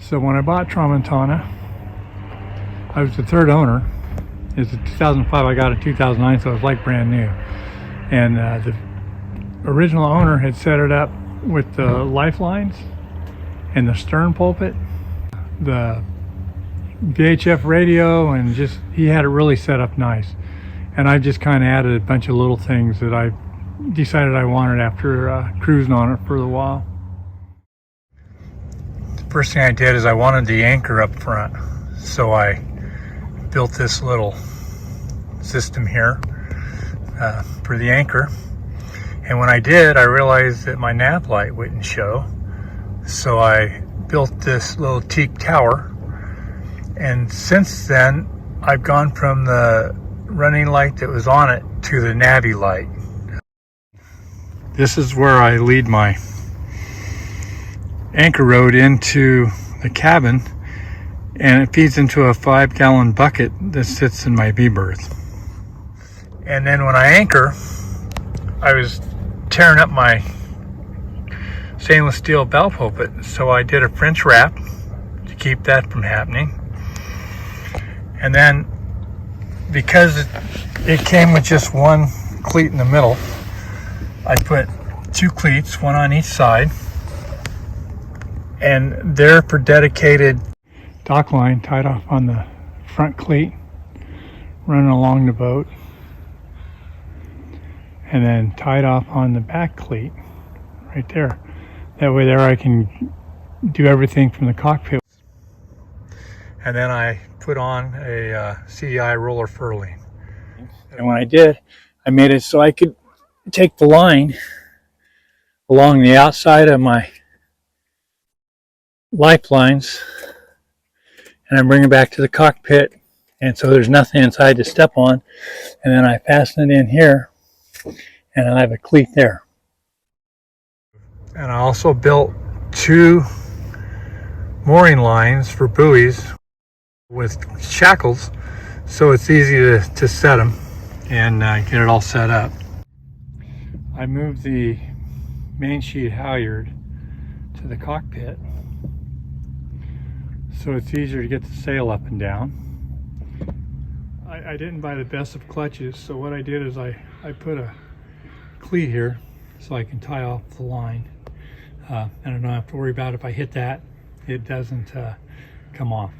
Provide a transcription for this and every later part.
So when I bought Tramontana, I was the third owner. It's a 2005, I got it in 2009, so it was like brand new. And the original owner had set it up with the lifelines and the stern pulpit, the VHF radio, and just, he had it really set up nice. And I just kind of added a bunch of little things that I decided I wanted after cruising on it for a while. The first thing I did is I wanted the anchor up front, so I built this little system here for the anchor. And when I did, I realized that my nav light wouldn't show, so I built this little teak tower. And since then, I've gone from the running light that was on it to the navy light. This is where I lead my anchor rod into the cabin, and it feeds into a 5-gallon bucket that sits in my B-berth. And then when I anchor, I was tearing up my stainless steel bow pulpit, so I did a French wrap to keep that from happening. And then, because it came with just one cleat in the middle, I put 2 cleats, one on each side, and they're for dedicated dock line tied off on the front cleat, running along the boat, and then tied off on the back cleat right there. That way there I can do everything from the cockpit. And then I put on a CDI roller furling. And when I did, I made it so I could take the line along the outside of my lifelines and I bring it back to the cockpit, and so there's nothing inside to step on, and then I fasten it in here and I have a cleat there. And I also built 2 mooring lines for buoys with shackles, so it's easy to set them and get it all set up. I moved the main sheet halyard to the cockpit, so it's easier to get the sail up and down. I didn't buy the best of clutches, so what I did is I put a cleat here so I can tie off the line. And I don't have to worry about if I hit that, it doesn't come off.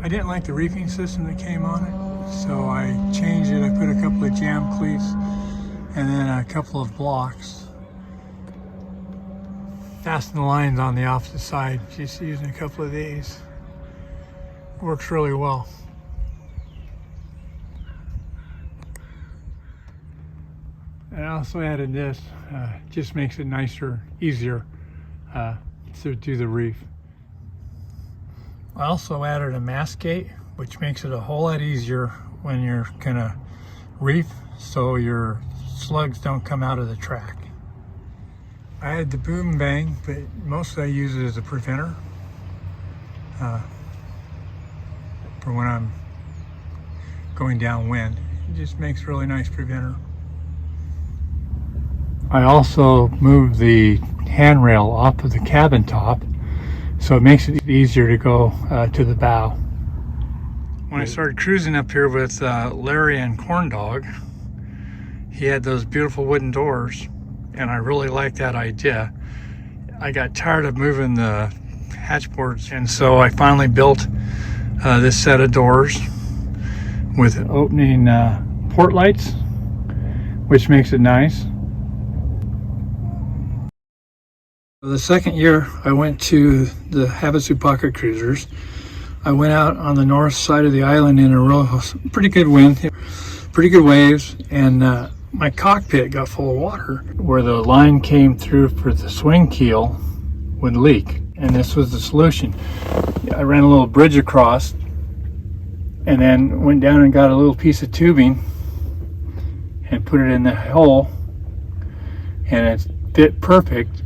I didn't like the reefing system that came on it, so I changed it. I put a couple of jam cleats and then a couple of blocks. Fasten the lines on the opposite side, just using a couple of these. Works really well. And I also added this, just makes it nicer, easier to do the reef. I also added a mast gate, which makes it a whole lot easier when you're gonna reef, so your slugs don't come out of the track. I had the boom bang, but mostly I use it as a preventer for when I'm going downwind. It just makes a really nice preventer. I also moved the handrail off of the cabin top, so it makes it easier to go to the bow. When I started cruising up here with Larry and Corndog, he had those beautiful wooden doors, and I really liked that idea. I got tired of moving the hatch boards, and so I finally built this set of doors with opening port lights, which makes it nice. The second year I went to the Havasu Pocket Cruisers, I went out on the north side of the island in a pretty good wind, pretty good waves, and my cockpit got full of water. Where the line came through for the swing keel would leak, and this was the solution. I ran a little bridge across and then went down and got a little piece of tubing and put it in the hole, and it fit perfect.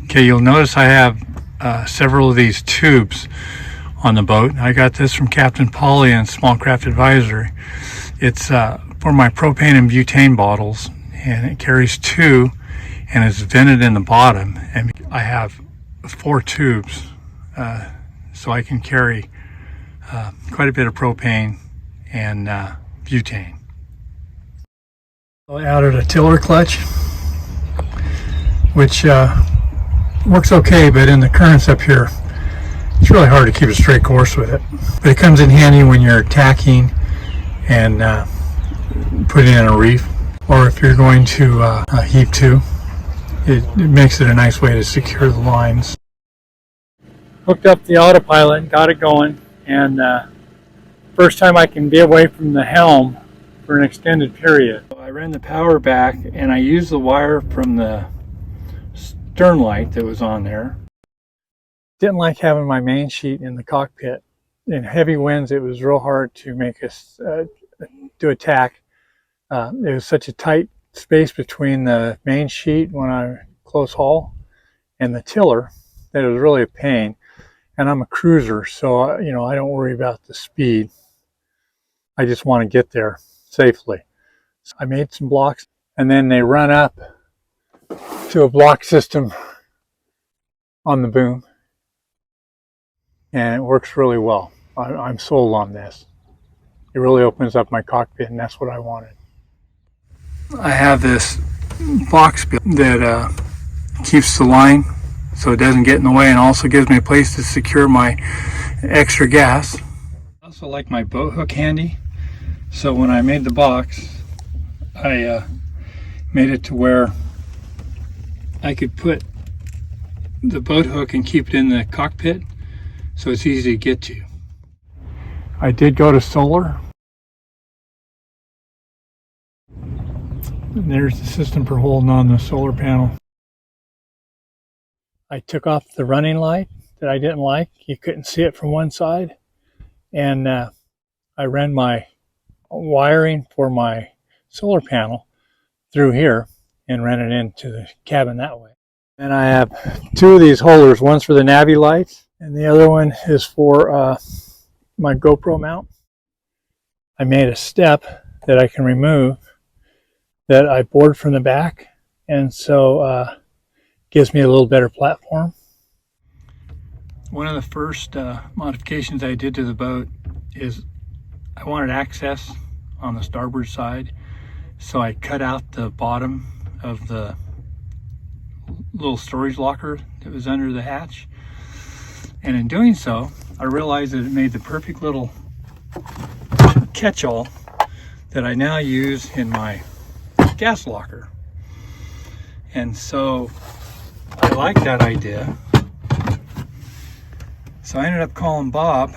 Okay, you'll notice I have several of these tubes on the boat. I got this from Captain Polly and Small Craft Advisory. It's for my propane and butane bottles, and it carries 2 and it's vented in the bottom. And I have 4 tubes, so I can carry quite a bit of propane and butane. I added a tiller clutch, which works okay, but in the currents up here, it's really hard to keep a straight course with it. But it comes in handy when you're tacking and putting in a reef, or if you're going to heave to. It makes it a nice way to secure the lines. Hooked up the autopilot, got it going, and first time I can be away from the helm for an extended period. I ran the power back and I used the wire from the stern light that was on there. Didn't like having my main sheet in the cockpit. In heavy winds, it was real hard to make us do a tack. It was such a tight space between the main sheet when I close haul and the tiller that it was really a pain. And I'm a cruiser, so I don't worry about the speed. I just want to get there safely. So I made some blocks, and then they run up to a block system on the boom, and it works really well. I'm sold on this. It really opens up my cockpit, and that's what I wanted. I have this box that keeps the line so it doesn't get in the way, and also gives me a place to secure my extra gas. I also like my boat hook handy, so when I made the box, I made it to where I could put the boat hook and keep it in the cockpit, so it's easy to get to. I did go to solar. And there's the system for holding on the solar panel. I took off the running light that I didn't like. You couldn't see it from one side. And I ran my wiring for my solar panel through here and ran it into the cabin that way. And I have 2 of these holders. One's for the Navi lights, and the other one is for my GoPro mount. I made a step that I can remove that I bored from the back, and so gives me a little better platform. One of the first modifications I did to the boat is I wanted access on the starboard side, so I cut out the bottom of the little storage locker that was under the hatch, and in doing so I realized that it made the perfect little catch-all that I now use in my gas locker. And so I like that idea. So I ended up calling Bob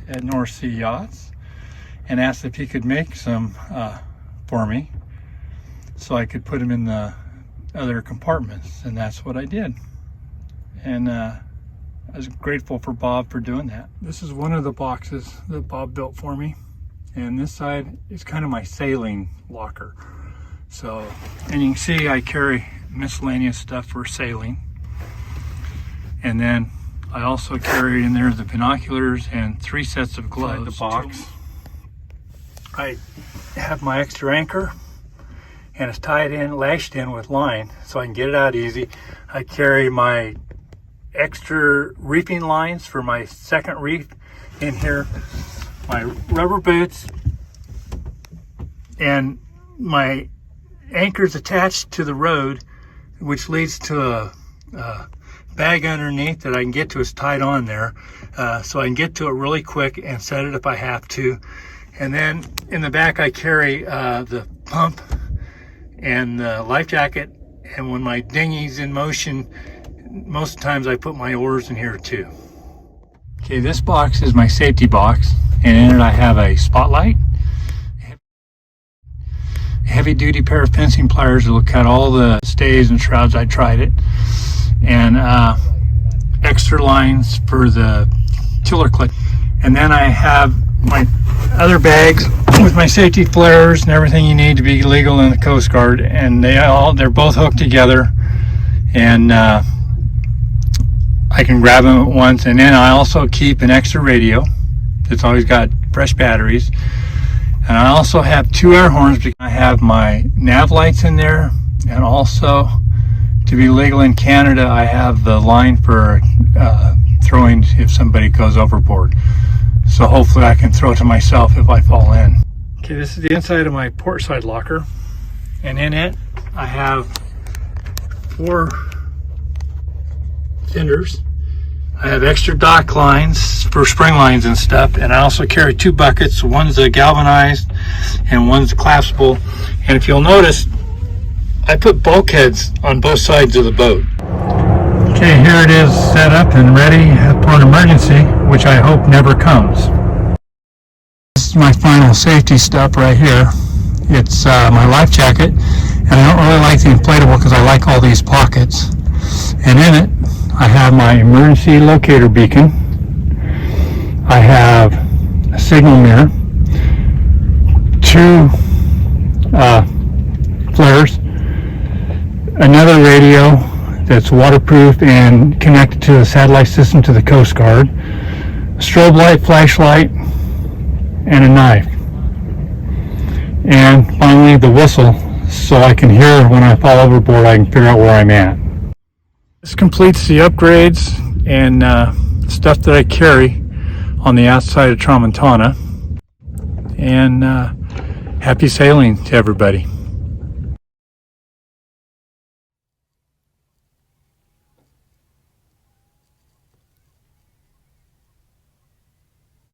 at North Sea Yachts and asked if he could make some for me so I could put them in the other compartments, and that's what I did. And I was grateful for Bob for doing that. This is one of the boxes that Bob built for me, and this side is kind of my sailing locker. So, and you can see I carry miscellaneous stuff for sailing, and then I also carry in there the binoculars and 3 sets of gloves. Inside the box, I have my extra anchor, and it's tied in, lashed in with line, so I can get it out easy. I carry my extra reefing lines for my second reef in here, my rubber boots, and my anchor's attached to the road, which leads to a bag underneath that I can get to. Is tied on there, so I can get to it really quick and set it if I have to. And then in the back I carry the pump and the life jacket, and when my dinghy's in motion, most of the times I put my oars in here too. Okay, this box is my safety box, and in it I have a spotlight, heavy duty pair of fencing pliers that will cut all the stays and shrouds. I tried it, and extra lines for the tiller clutch. And then I have my other bags with my safety flares and everything you need to be legal in the Coast Guard, and they're both hooked together, and I can grab them at once. And then I also keep an extra radio that's always got fresh batteries. And I also have 2 air horns because I have my nav lights in there, and also To be legal in Canada, I have the line for throwing if somebody goes overboard. So hopefully I can throw to myself if I fall in. Okay, this is the inside of my port side locker. And in it, I have 4 fenders. I have extra dock lines for spring lines and stuff. And I also carry 2 buckets. One's a galvanized and one's collapsible. And if you'll notice, I put bulkheads on both sides of the boat. Okay, here it is set up and ready for an emergency, which I hope never comes. This is my final safety step right here. It's my life jacket, and I don't really like the inflatable because I like all these pockets. And in it, I have my emergency locator beacon. I have a signal mirror, 2 flares, another radio that's waterproof and connected to the satellite system to the Coast Guard, a strobe light, flashlight, and a knife. And finally the whistle, so I can hear when I fall overboard, I can figure out where I'm at. This completes the upgrades and stuff that I carry on the outside of Tramontana. And happy sailing to everybody.